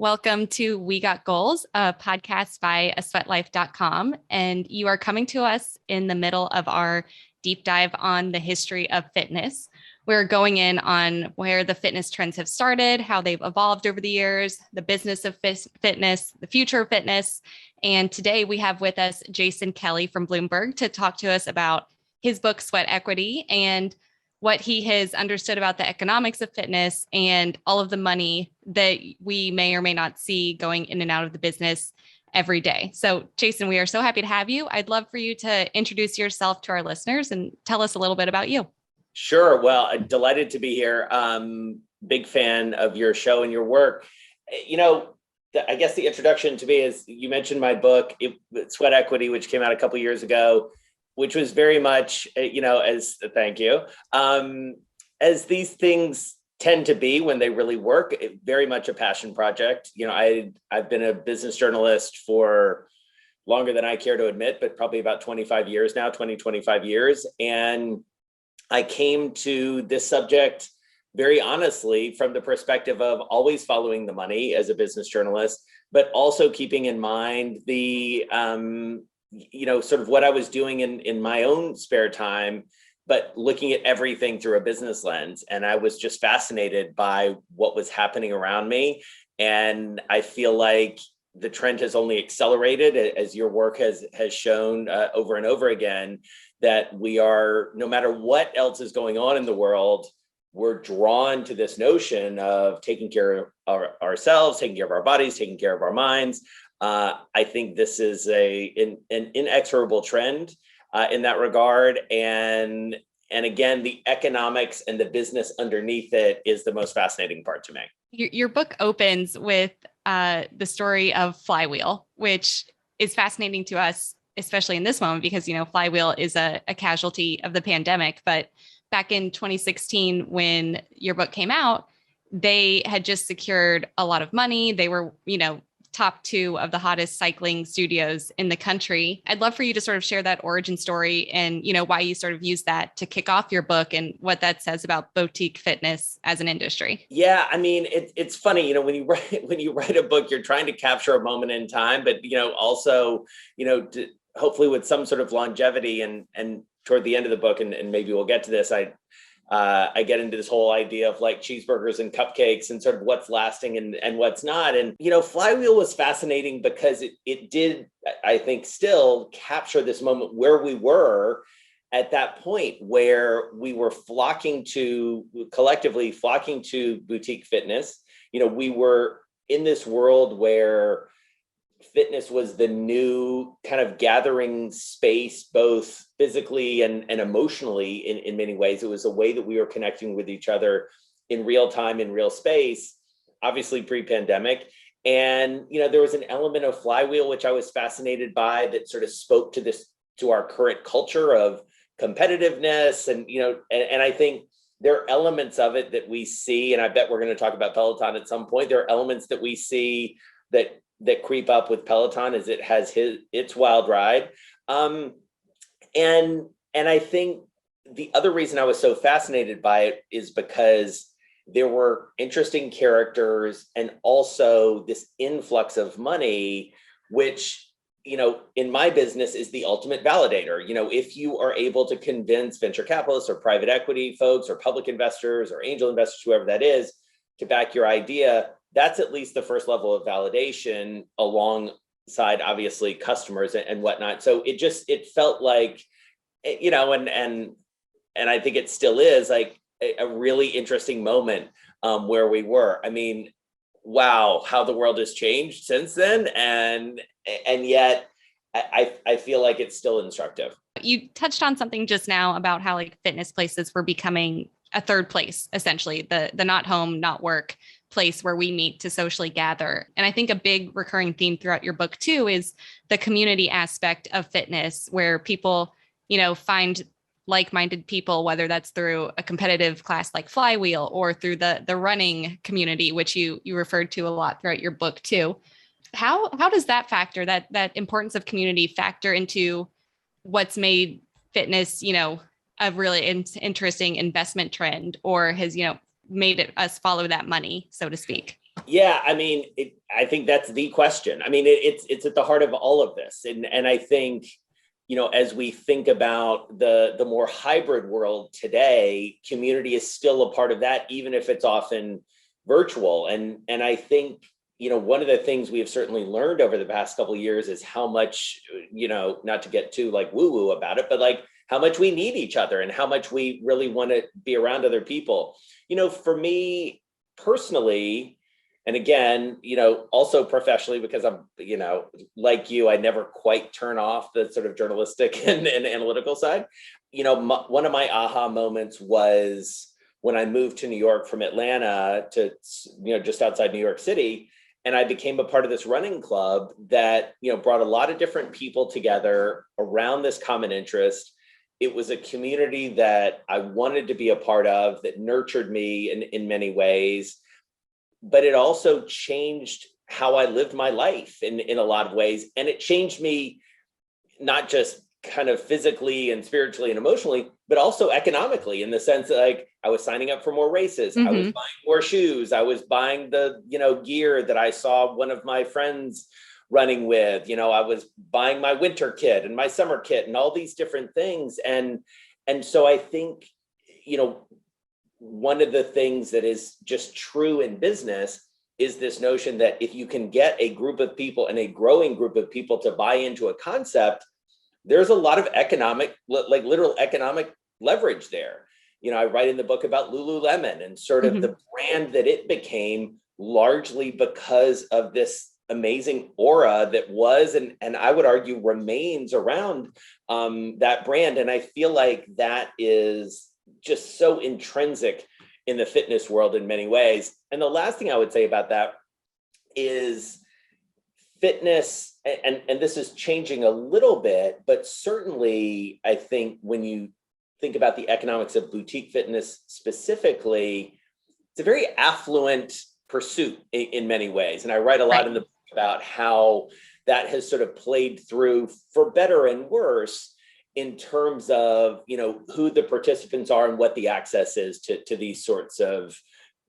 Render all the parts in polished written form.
Welcome to We Got Goals, a podcast by aSweatLife.com. And you are coming to us in the middle of our deep dive on the history of fitness. We're going in on where the fitness trends have started, how they've evolved over the years, the business of fitness, the future of fitness. And today we have with us Jason Kelly from Bloomberg to talk to us about his book, Sweat Equity, and what he has understood about the economics of fitness and all of the money that we may or may not see going in and out of the business every day. So, Jason, we are so happy to have you. I'd love for you to introduce yourself to our listeners and tell us a little bit about you. Sure. Well, I'm delighted to be here. Big fan of your show and your work. I guess the introduction to me is you mentioned my book, Sweat Equity, which came out a couple of years ago, which was very much, thank you, as these things tend to be when they really work, very much a passion project. I've been a business journalist for longer than I care to admit, but probably about 25 years now, 25 years. And I came to this subject very honestly from the perspective of always following the money as a business journalist, but also keeping in mind the, sort of what I was doing in my own spare time, but looking at everything through a business lens. And I was just fascinated by what was happening around me. And I feel like the trend has only accelerated as your work has shown over and over again, that we are, no matter what else is going on in the world, we're drawn to this notion of taking care of ourselves, taking care of our bodies, taking care of our minds. I think this is an inexorable trend in that regard. And again, the economics and the business underneath it is the most fascinating part to me. Your book opens with the story of Flywheel, which is fascinating to us, especially in this moment, because, Flywheel is a casualty of the pandemic. But back in 2016, when your book came out, they had just secured a lot of money. They were, top 2 of the hottest cycling studios in the country. I'd love for you to sort of share that origin story and, why you sort of use that to kick off your book and what that says about boutique fitness as an industry. Yeah, I mean, it's funny, when you write a book, you're trying to capture a moment in time, but, also, hopefully with some sort of longevity and toward the end of the book, and maybe we'll get to this, I get into this whole idea of like cheeseburgers and cupcakes and sort of what's lasting and what's not. And, Flywheel was fascinating because it did, I think, still capture this moment where we were at that point where we were collectively flocking to boutique fitness. We were in this world where fitness was the new kind of gathering space, both physically and emotionally in many ways. It was a way that we were connecting with each other in real time, in real space, obviously pre-pandemic. And, there was an element of Flywheel, which I was fascinated by, that sort of spoke to our current culture of competitiveness. And I think there are elements of it that we see, and I bet we're going to talk about Peloton at some point. There are elements that we see that creep up with Peloton as it has its wild ride. And I think the other reason I was so fascinated by it is because there were interesting characters and also this influx of money, which, in my business is the ultimate validator. If you are able to convince venture capitalists or private equity folks or public investors or angel investors, whoever that is, to back your idea, that's at least the first level of validation alongside obviously customers and whatnot. So it felt like, and I think it still is like a really interesting moment where we were. I mean, wow, how the world has changed since then. And yet I feel like it's still instructive. You touched on something just now about how like fitness places were becoming a third place, essentially, the not home, not work place where we meet to socially gather. And I think a big recurring theme throughout your book too is the community aspect of fitness, where people, find like-minded people, whether that's through a competitive class like Flywheel or through the running community, which you referred to a lot throughout your book too. How does that factor, that importance of community, factor into what's made fitness, a really interesting investment trend, or has, made us follow that money, so to speak? Yeah, I mean, I think that's the question. I mean, it's at the heart of all of this, and I think, as we think about the more hybrid world today, community is still a part of that, even if it's often virtual. And I think, one of the things we have certainly learned over the past couple of years is how much, not to get too like woo woo about it, but like how much we need each other and how much we really want to be around other people. For me personally, and again, also professionally, because I'm, like you, I never quite turn off the sort of journalistic and analytical side. One of my aha moments was when I moved to New York from Atlanta to, just outside New York City. And I became a part of this running club that, brought a lot of different people together around this common interest. It was a community that I wanted to be a part of, that nurtured me in many ways. But it also changed how I lived my life in a lot of ways. And it changed me not just kind of physically and spiritually and emotionally, but also economically, in the sense that like I was signing up for more races. I was buying more shoes. I was buying the, gear that I saw one of my friends running with. I was buying my winter kit and my summer kit and all these different things. And so I think, one of the things that is just true in business is this notion that if you can get a group of people and a growing group of people to buy into a concept, there's a lot of economic, like literal economic leverage there. I write in the book about Lululemon and sort of the brand that it became largely because of this amazing aura that was, and I would argue remains around that brand. And I feel like that is just so intrinsic in the fitness world in many ways. And the last thing I would say about that is fitness, and this is changing a little bit, but certainly I think when you think about the economics of boutique fitness specifically, it's a very affluent pursuit in many ways. And I write a lot in the book about how that has sort of played through for better and worse in terms of, who the participants are and what the access is to these sorts of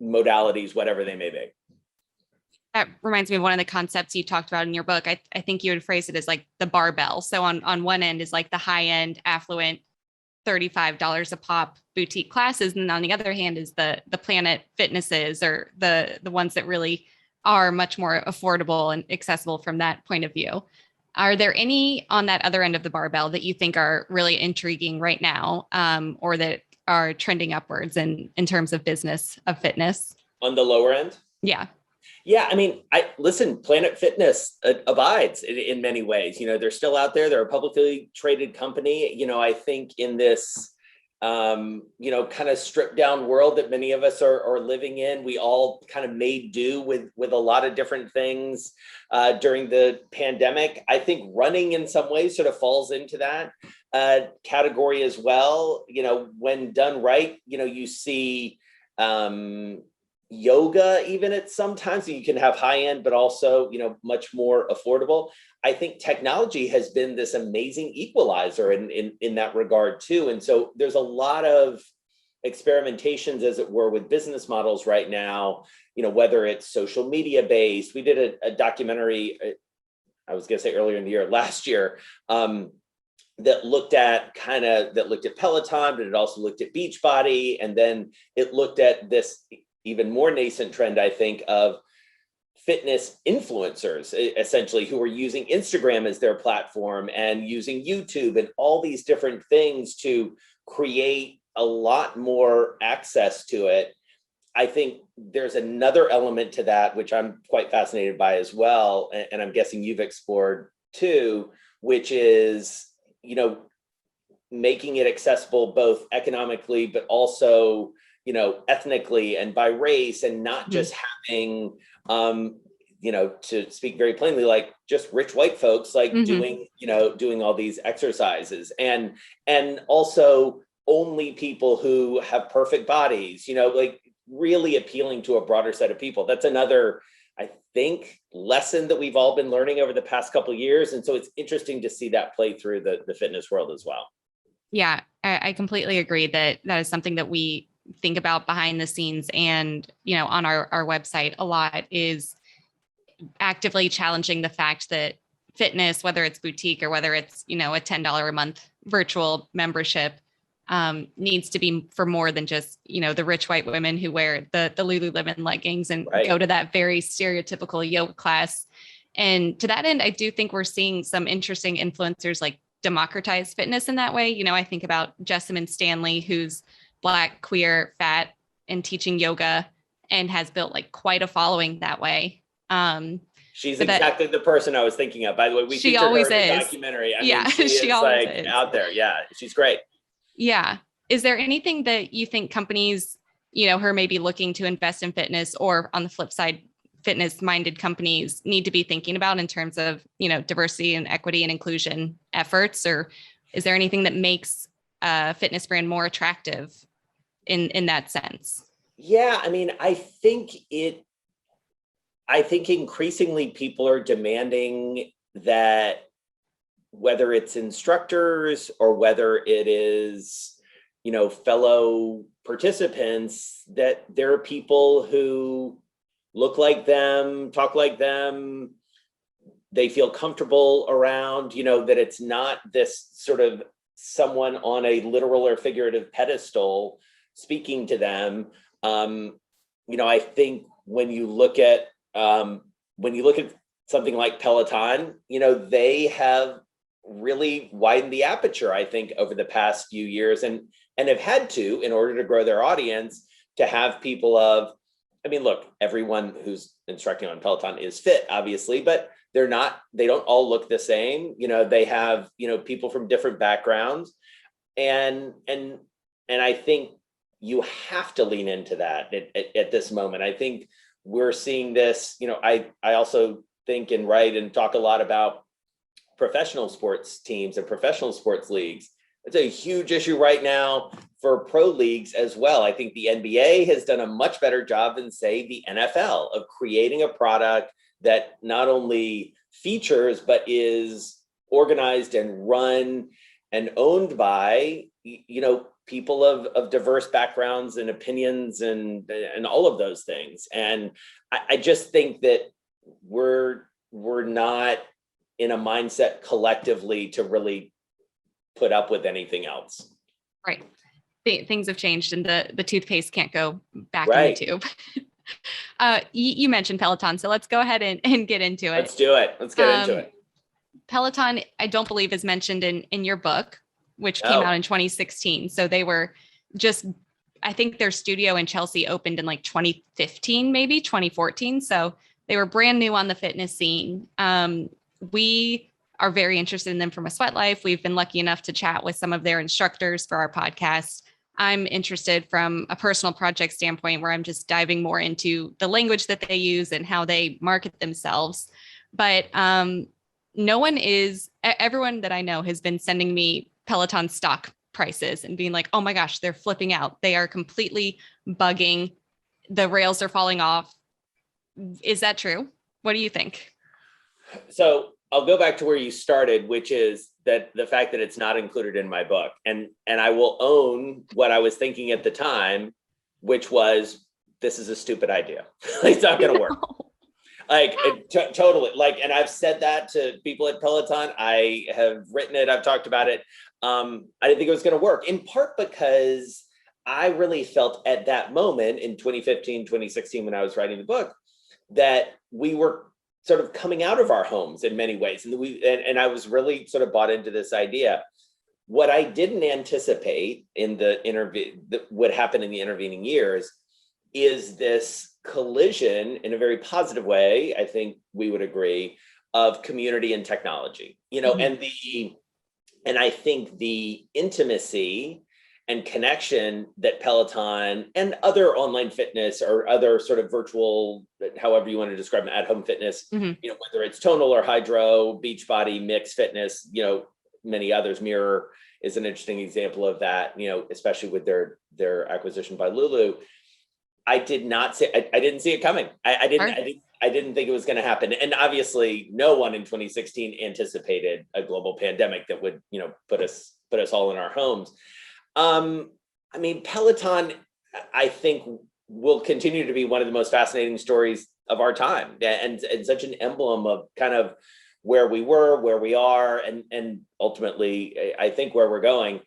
modalities, whatever they may be. That reminds me of one of the concepts you talked about in your book. I think you would phrase it as like the barbell. So on one end is like the high end, affluent, $35 a pop boutique classes. And on the other hand is the Planet Fitnesses, or the ones that really are much more affordable and accessible from that point of view. Are there any on that other end of the barbell that you think are really intriguing right now, or that are trending upwards in terms of business of fitness? On the lower end? Yeah. Yeah, I mean, Planet Fitness abides in many ways. They're still out there. They're a publicly traded company. I think in this, kind of stripped down world that many of us are living in, we all kind of made do with a lot of different things during the pandemic. I think running in some ways sort of falls into that category as well. When done right, you see yoga even at sometimes you can have high end, but also, much more affordable. I think technology has been this amazing equalizer in that regard too. And so there's a lot of experimentations, as it were, with business models right now, whether it's social media based. We did a documentary, I was going to say earlier in the year, last year, that looked at Peloton, but it also looked at Beachbody. And then it looked at this even more nascent trend, I think, of fitness influencers, essentially, who are using Instagram as their platform and using YouTube and all these different things to create a lot more access to it. I think there's another element to that, which I'm quite fascinated by as well, and I'm guessing you've explored too, which is, making it accessible both economically, but also ethnically and by race, and not just having, to speak very plainly, like just rich white folks, like doing all these exercises, and also only people who have perfect bodies, like really appealing to a broader set of people. That's another, I think, lesson that we've all been learning over the past couple of years. And so it's interesting to see that play through the fitness world as well. Yeah, I completely agree that is something that we think about behind the scenes and, on our website a lot is actively challenging the fact that fitness, whether it's boutique or whether it's, a $10 a month virtual membership, needs to be for more than just, the rich white women who wear the Lululemon leggings and go to that very stereotypical yoga class. And to that end, I do think we're seeing some interesting influencers like democratize fitness in that way. I think about Jessamine Stanley, who's Black, queer, fat, and teaching yoga and has built like quite a following that way. She's exactly the person I was thinking of. By the way, we featured her in the documentary. I mean, she is like out there. Yeah, she's great. Yeah. Is there anything that you think companies, who are maybe looking to invest in fitness, or on the flip side, fitness-minded companies need to be thinking about in terms of, diversity and equity and inclusion efforts? Or is there anything that makes a fitness brand more attractive in that sense? Yeah, I mean, I think increasingly people are demanding that, whether it's instructors or whether it is, fellow participants, that there are people who look like them, talk like them, they feel comfortable around, that it's not this sort of someone on a literal or figurative pedestal speaking to them. I think when you look at something like Peloton, they have really widened the aperture, I think, over the past few years, and have had to, in order to grow their audience, to have people look, everyone who's instructing on Peloton is fit, obviously, but they don't all look the same. They have, people from different backgrounds, and I think you have to lean into that at this moment. I think we're seeing this, I also think and write and talk a lot about professional sports teams and professional sports leagues. It's a huge issue right now for pro leagues as well. I think the NBA has done a much better job than, say, the NFL of creating a product that not only features, but is organized and run and owned by, people of diverse backgrounds and opinions and all of those things. And I just think that we're not in a mindset collectively to really put up with anything else. Right. Things have changed and the toothpaste can't go back in the tube. You mentioned Peloton, so let's go ahead and get into it. Let's do it. Let's get into it. Peloton, I don't believe, is mentioned in your book, which came out in 2016. So they were I think their studio in Chelsea opened in like 2015, maybe 2014. So they were brand new on the fitness scene. We are very interested in them from aSweatLife. We've been lucky enough to chat with some of their instructors for our podcast. I'm interested from a personal project standpoint, where I'm just diving more into the language that they use and how they market themselves. But everyone that I know has been sending me Peloton stock prices and being like, oh my gosh, they're flipping out. They are completely bugging. The rails are falling off. Is that true? What do you think? So I'll go back to where you started, which is that the fact that it's not included in my book. And I will own what I was thinking at the time, which was, this is a stupid idea. It's not going to work. Totally. And I've said that to people at Peloton. I have written it. I've talked about it. I didn't think it was going to work, in part because I really felt at that moment in 2015, 2016, when I was writing the book, that we were sort of coming out of our homes in many ways. And I was really sort of bought into this idea. What I didn't anticipate in that would happen in the intervening years is this collision, in a very positive way, I think we would agree, of community and technology, mm-hmm. and I think the intimacy and connection that Peloton and other online fitness or other sort of virtual, however you want to describe it, at-home fitness, mm-hmm. Whether it's tonal or hydro, Beachbody, mixed fitness, many others. Mirror is an interesting example of that, especially with their acquisition by Lulu. I didn't see it coming. I didn't think it was going to happen. And obviously no one in 2016 anticipated a global pandemic that would, put us all in our homes. Peloton, I think will continue to be one of the most fascinating stories of our time, and such an emblem of kind of where we were, where we are, and ultimately, I think where we're going.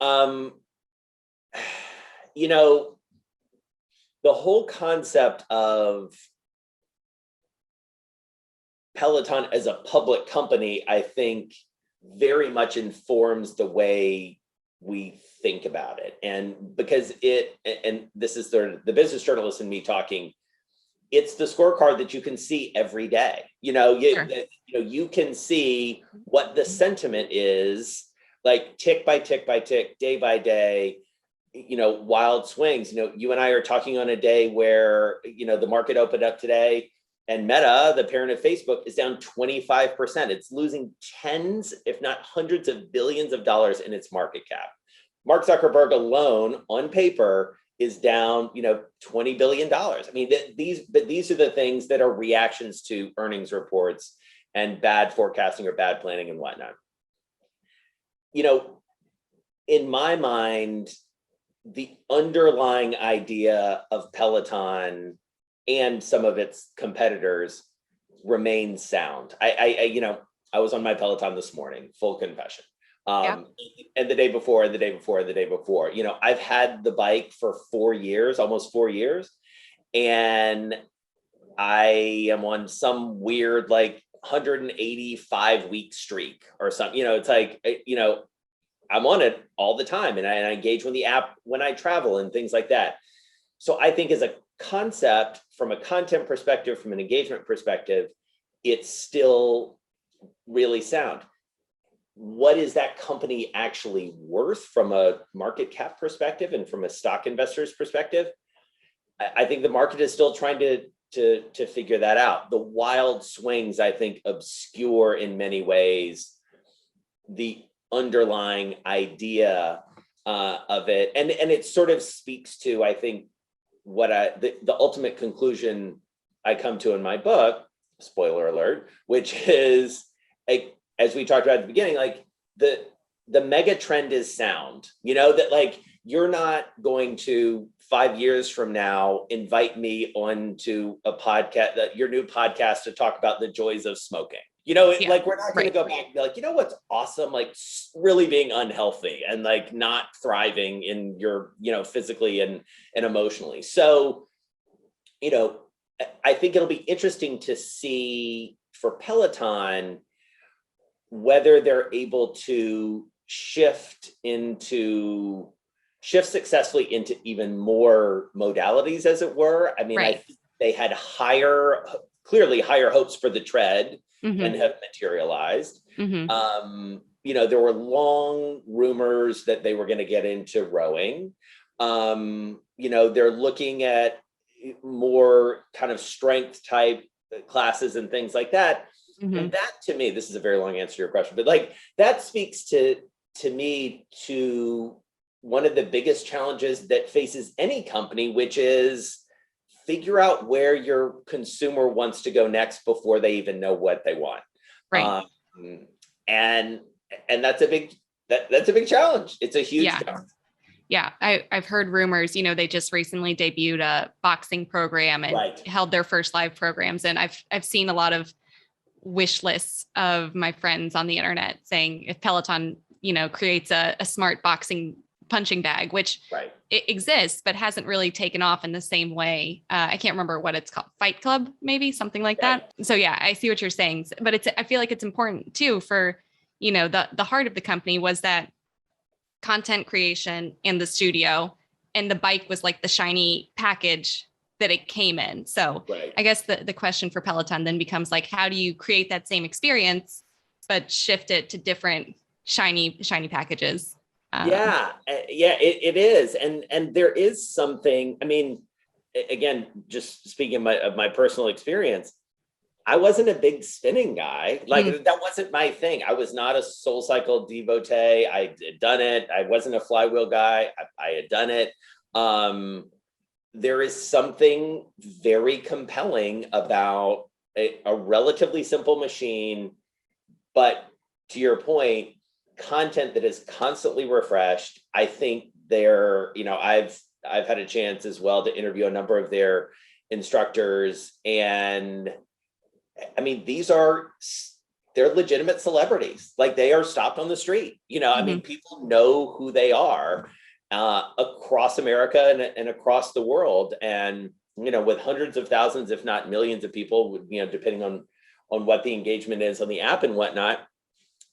You know, the whole concept of Peloton as a public company, I think, very much informs the way we think about it. And because and this is the business journalist in me talking, it's the scorecard that you can see every day. Sure. You can see what the sentiment is, like tick by tick by tick, day by day, wild swings. You and I are talking on a day where, the market opened up today and Meta, the parent of Facebook, is down 25%. It's losing tens, if not hundreds of billions of dollars in its market cap. Mark Zuckerberg alone on paper is down, $20 billion. I mean, these are the things that are reactions to earnings reports and bad forecasting or bad planning and whatnot. In my mind, the underlying idea of Peloton and some of its competitors remains sound. I was on my Peloton this morning, full confession. And the day before, and the day before, and the day before. I've had the bike for 4 years, almost 4 years, and I am on some weird 185-week streak or something. It's like, I'm on it all the time, and I engage with the app when I travel and things like that. So I think as a concept, from a content perspective, from an engagement perspective, it's still really sound. What is that company actually worth from a market cap perspective and from a stock investor's perspective? I think the market is still trying to figure that out. The wild swings, I think, obscure in many ways the underlying idea of it, and it sort of speaks to, I think, what the ultimate conclusion I come to in my book, spoiler alert, which is, as we talked about at the beginning, the mega trend is sound. That you're not going to 5 years from now invite me onto a podcast, your new podcast, to talk about the joys of smoking. We're not going to go back and be like, what's awesome, really being unhealthy and not thriving in your, physically and emotionally. So, I think it'll be interesting to see for Peloton whether they're able to shift successfully into even more modalities, as it were. I mean, right. I think they had clearly higher hopes for the tread and have materialized. There were long rumors that they were going to get into rowing. They're looking at more kind of strength type classes and things like that. And that, to me, this is a very long answer to your question, but that speaks to me to one of the biggest challenges that faces any company, which is figure out where your consumer wants to go next before they even know what they want. Right. And that's a big challenge. It's a huge challenge. Yeah, I've heard rumors, they just recently debuted a boxing program and held their first live programs. And I've seen a lot of wish lists of my friends on the internet saying if Peloton, creates a smart boxing punching bag, which it exists, but hasn't really taken off in the same way. I can't remember what it's called, Fight Club, maybe something like that. So yeah, I see what you're saying, but I feel like it's important too for, the heart of the company was that content creation in the studio, and the bike was like the shiny package that it came in. So I guess the question for Peloton then becomes how do you create that same experience, but shift it to different shiny packages? It is. And there is something, I mean, again, just speaking of my personal experience, I wasn't a big spinning guy. That wasn't my thing. I was not a SoulCycle devotee. I had done it. I wasn't a flywheel guy. I had done it. There is something very compelling about a relatively simple machine, but to your point, content that is constantly refreshed. I think I've I've had a chance as well to interview a number of their instructors, and I mean, they're legitimate celebrities. Like, they are stopped on the street. I mean, people know who they are across America and across the world. And, with hundreds of thousands, if not millions of people, depending on what the engagement is on the app and whatnot,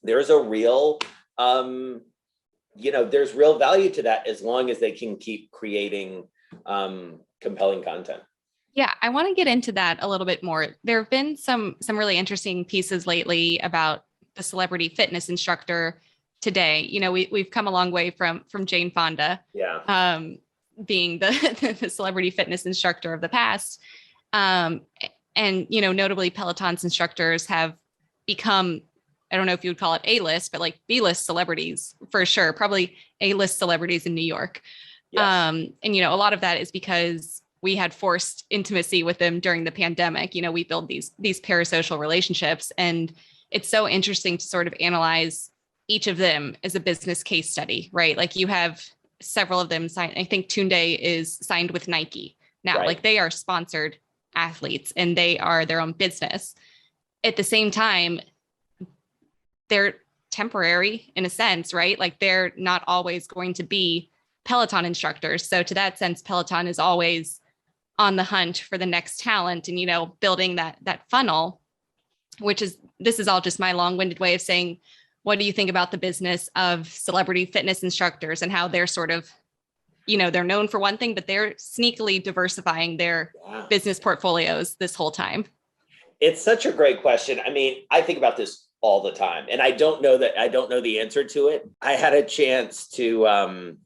there's a real, there's real value to that as long as they can keep creating compelling content. Yeah, I want to get into that a little bit more. There have been some really interesting pieces lately about the celebrity fitness instructor today. We've come a long way from Jane Fonda, being the celebrity fitness instructor of the past. And notably Peloton's instructors have become, I don't know if you would call it A-list, but like B-list celebrities for sure, probably A-list celebrities in New York. Yes. And a lot of that is because we had forced intimacy with them during the pandemic. We build these parasocial relationships, and it's so interesting to sort of analyze each of them as a business case study, right? Like, you have several of them signed. I think Tunde is signed with Nike now. Right. Like, they are sponsored athletes and they are their own business. At the same time, they're temporary in a sense, right? Like, they're not always going to be Peloton instructors. So to that sense, Peloton is always on the hunt for the next talent and, building that funnel, this is all just my long-winded way of saying, what do you think about the business of celebrity fitness instructors and how they're sort of, they're known for one thing, but they're sneakily diversifying their business portfolios this whole time? It's such a great question. I mean, I think about this all the time, and I don't know the answer to it. I had a chance to, on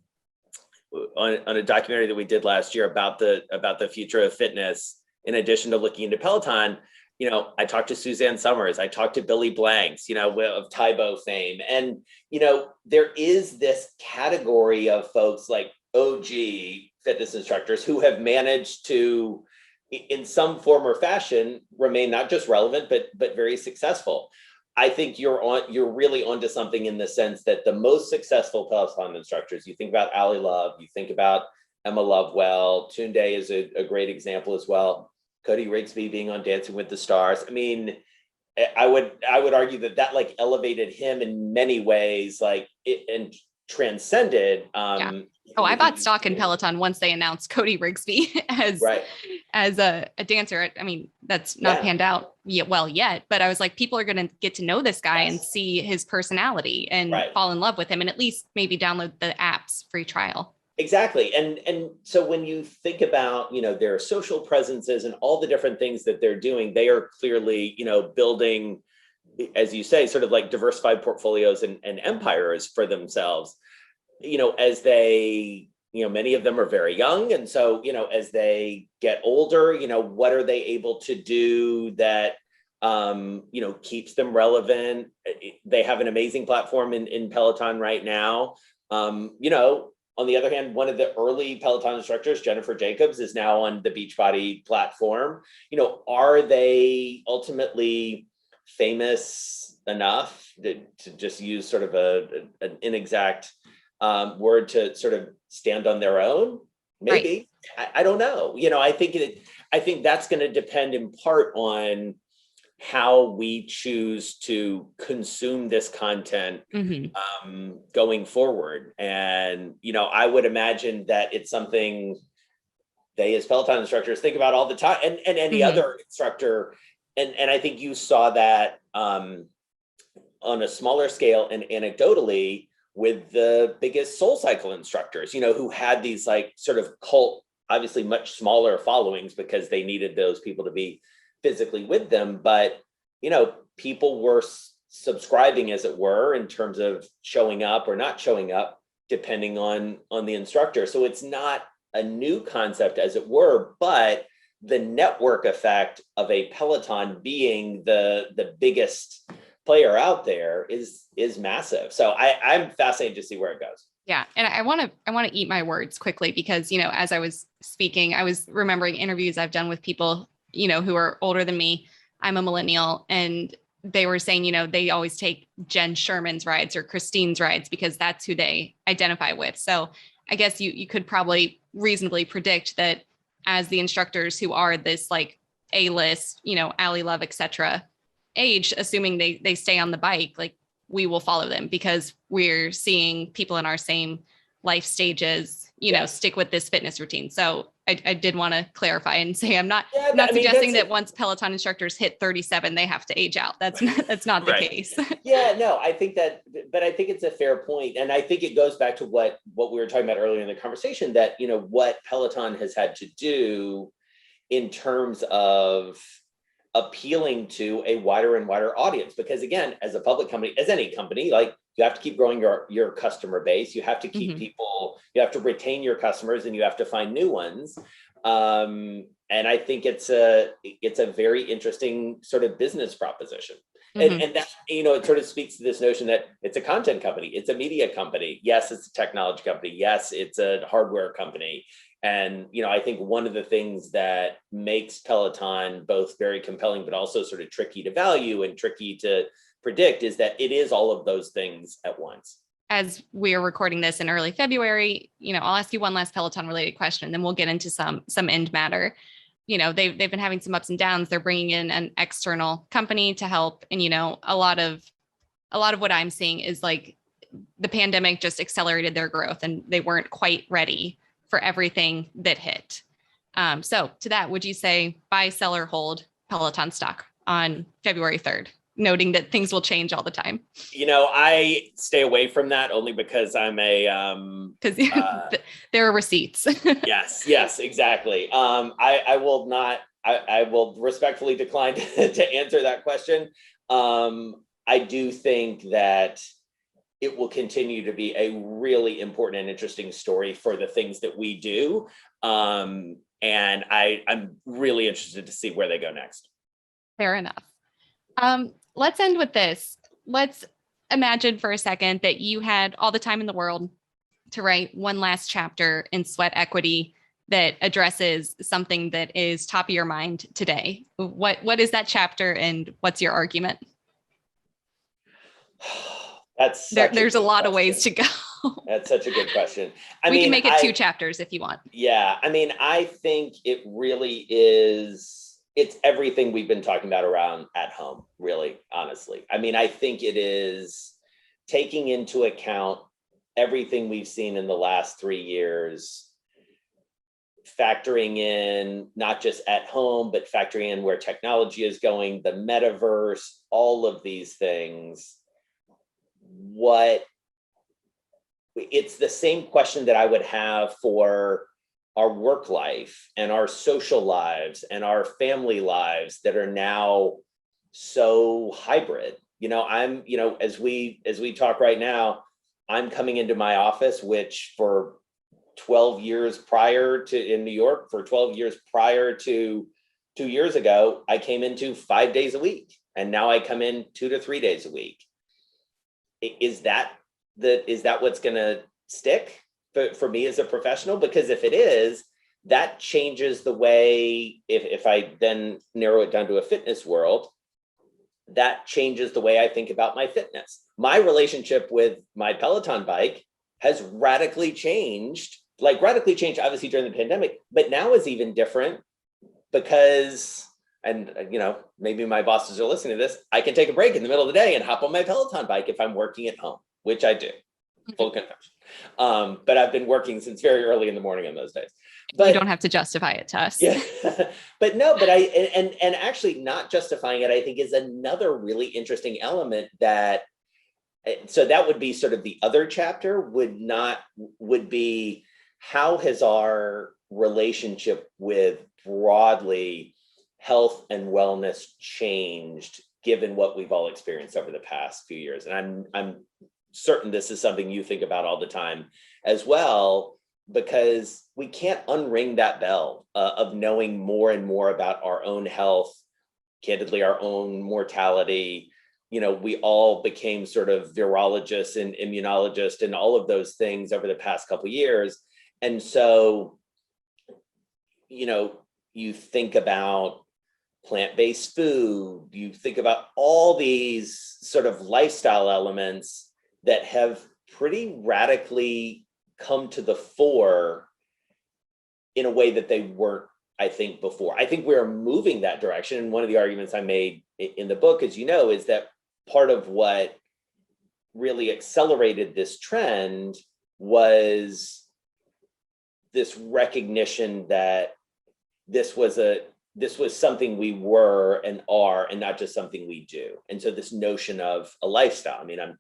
a documentary that we did last year about the future of fitness, in addition to looking into Peloton, I talked to Suzanne Summers, I talked to Billy Blanks, of Taibo fame. And, there is this category of folks like OG fitness instructors who have managed to, in some form or fashion, remain not just relevant, but very successful. I think you're really onto something in the sense that the most successful Peloton instructors, you think about Ali Love, you think about Emma Lovewell, Tunde is a great example as well. Cody Rigsby being on Dancing with the Stars. I mean, I would argue that like elevated him in many ways, and transcended. I bought stock in Peloton once they announced Cody Rigsby as a dancer. I mean, that's not panned out yet, but I was like, people are going to get to know this guy and see his personality and fall in love with him, and at least maybe download the app's free trial. Exactly. And so when you think about, their social presences and all the different things that they're doing, they are clearly, building, as you say, sort of like diversified portfolios and empires for themselves, as they, many of them are very young. And so, as they get older, what are they able to do that, keeps them relevant? They have an amazing platform in Peloton right now. On the other hand, one of the early Peloton instructors, Jennifer Jacobs, is now on the Beachbody platform. Are they ultimately famous enough to just use sort of an inexact word to sort of stand on their own? Maybe. Right. I don't know. I think that's going to depend in part on how we choose to consume this content going forward. And, I would imagine that it's something they as Peloton instructors think about all the time, and any other instructor. And I think you saw that on a smaller scale and anecdotally with the biggest SoulCycle instructors, who had these like sort of cult, obviously much smaller followings because they needed those people to be physically with them. But, people were subscribing, as it were, in terms of showing up or not showing up, depending on the instructor. So it's not a new concept, as it were, but the network effect of a Peloton being the biggest player out there is massive. So I'm fascinated to see where it goes. Yeah. And I want to eat my words quickly because, as I was speaking, I was remembering interviews I've done with people, who are older than me. I'm a millennial, and they were saying, they always take Jen Sherman's rides or Christine's rides because that's who they identify with. So I guess you could probably reasonably predict that as the instructors who are this like A-list, Ally Love, etc., age, assuming they stay on the bike, like we will follow them because we're seeing people in our same life stages, stick with this fitness routine. So I did want to clarify and say I'm not suggesting that once Peloton instructors hit 37, they have to age out. That's not the case. Yeah, no, I think that, but I think it's a fair point. And I think it goes back to what we were talking about earlier in the conversation, that, what Peloton has had to do in terms of appealing to a wider and wider audience. Because again, as a public company, as any company, like you have to keep growing your customer base. You have to keep people, you have to retain your customers, and you have to find new ones. And I think it's a very interesting sort of business proposition. And that, it sort of speaks to this notion that it's a content company, it's a media company. Yes, it's a technology company. Yes, it's a hardware company. And, I think one of the things that makes Peloton both very compelling, but also sort of tricky to value and tricky to predict, is that it is all of those things at once. As we are recording this in early February, I'll ask you one last Peloton related question, and then we'll get into some end matter. They've been having some ups and downs. They're bringing in an external company to help. And, a lot of what I'm seeing is like the pandemic just accelerated their growth, and they weren't quite ready for everything that hit. So to that, would you say buy, sell, or hold Peloton stock on February 3rd, noting that things will change all the time? I stay away from that only because I'm because there are receipts. yes, exactly. I will not, I will respectfully decline to answer that question. I do think that it will continue to be a really important and interesting story for the things that we do. And I'm really interested to see where they go next. Fair enough. Let's end with this. Let's imagine for a second that you had all the time in the world to write one last chapter in Sweat Equity that addresses something that is top of your mind today. What is that chapter, and what's your argument? There's a lot of ways to go. That's such a good question. We can make it 2 chapters if you want. Yeah. I think it really is, it's everything we've been talking about around at home, really, honestly. I think it is taking into account everything we've seen in the last 3 years, factoring in not just at home, but factoring in where technology is going, the metaverse, all of these things. It's the same question that I would have for our work life and our social lives and our family lives that are now so hybrid. As we talk right now, I'm coming into my office, which for 12 years prior to in New York, for 12 years prior to 2 years ago, I came into 5 days a week, and now I come in 2 to 3 days a week. Is that what's going to stick for me as a professional? Because if it is, that changes the way, if I then narrow it down to a fitness world, that changes the way I think about my fitness. My relationship with my Peloton bike has radically changed obviously during the pandemic, but now is even different because, and maybe my bosses are listening to this, I can take a break in the middle of the day and hop on my Peloton bike if I'm working at home, which I do, full confession. But I've been working since very early in the morning on those days. But you don't have to justify it to us. Yeah, but actually not justifying it, I think, is another really interesting element that, so that would be sort of the other chapter would be, how has our relationship with broadly health and wellness changed given what we've all experienced over the past few years? And I'm certain this is something you think about all the time as well, because we can't unring that bell of knowing more and more about our own health, candidly, our own mortality. We all became sort of virologists and immunologists and all of those things over the past couple of years. And so, you think about plant-based food, you think about all these sort of lifestyle elements that have pretty radically come to the fore in a way that they weren't, I think, before. I think we're moving that direction. And one of the arguments I made in the book, as you know, is that part of what really accelerated this trend was this recognition that this was something we were and are, and not just something we do. And so this notion of a lifestyle, I mean, I'm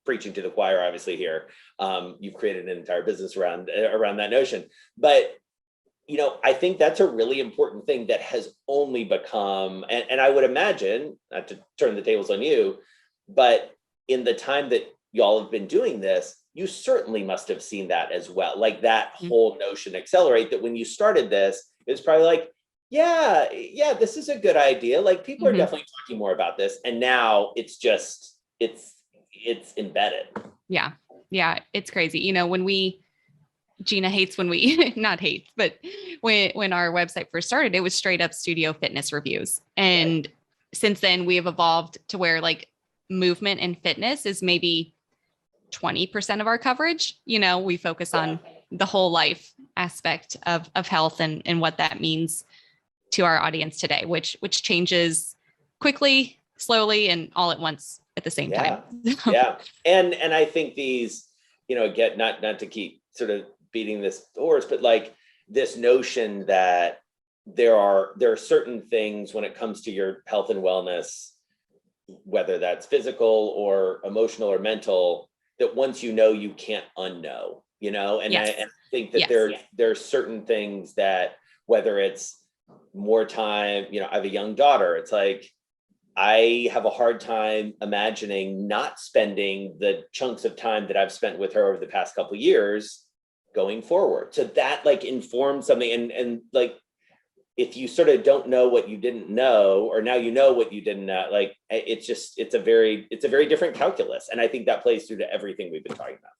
preaching to the choir, obviously here. You've created an entire business around that notion, but I think that's a really important thing that has only become, and I would imagine, not to turn the tables on you, but in the time that y'all have been doing this, you certainly must have seen that as well. Like that whole notion accelerate, that when you started this, it was probably like, yeah, this is a good idea. Like people are definitely talking more about this. And now it's just, it's embedded. Yeah. It's crazy. When Gina hates when we, not hates, but when our website first started, it was straight up studio fitness reviews. And since then we have evolved to where like movement and fitness is maybe 20% of our coverage. We focus on the whole life aspect of health and what that means to our audience today, which changes quickly, slowly, and all at once at the same time. Yeah. And I think these, again, not to keep sort of beating this horse, but like this notion that there are certain things when it comes to your health and wellness, whether that's physical or emotional or mental, that once you can't unknow, and I think that there are certain things that, whether it's more time, I have a young daughter, it's like, I have a hard time imagining not spending the chunks of time that I've spent with her over the past couple of years going forward. So that like informs something. And like, if you sort of don't know what you didn't know, or now you know what you didn't know, like it's a very different calculus. And I think that plays through to everything we've been talking about.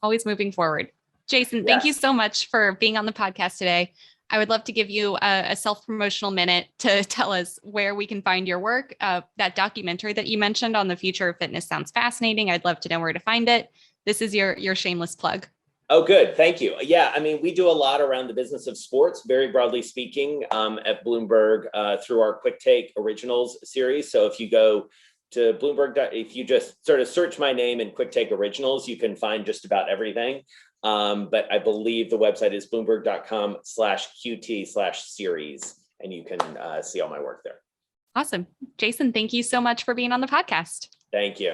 Always moving forward. Jason, thank you so much for being on the podcast today. I would love to give you a self-promotional minute to tell us where we can find your work. That documentary that you mentioned on the future of fitness sounds fascinating. I'd love to know where to find it. This is your shameless plug. Oh, good. Thank you. Yeah, I mean, we do a lot around the business of sports, very broadly speaking, at Bloomberg through our Quicktake Originals series. So if you go to Bloomberg, if you just sort of search my name in Quicktake Originals, you can find just about everything. But I believe the website is bloomberg.com/QT/series, and you can see all my work there. Awesome. Jason, thank you so much for being on the podcast. Thank you.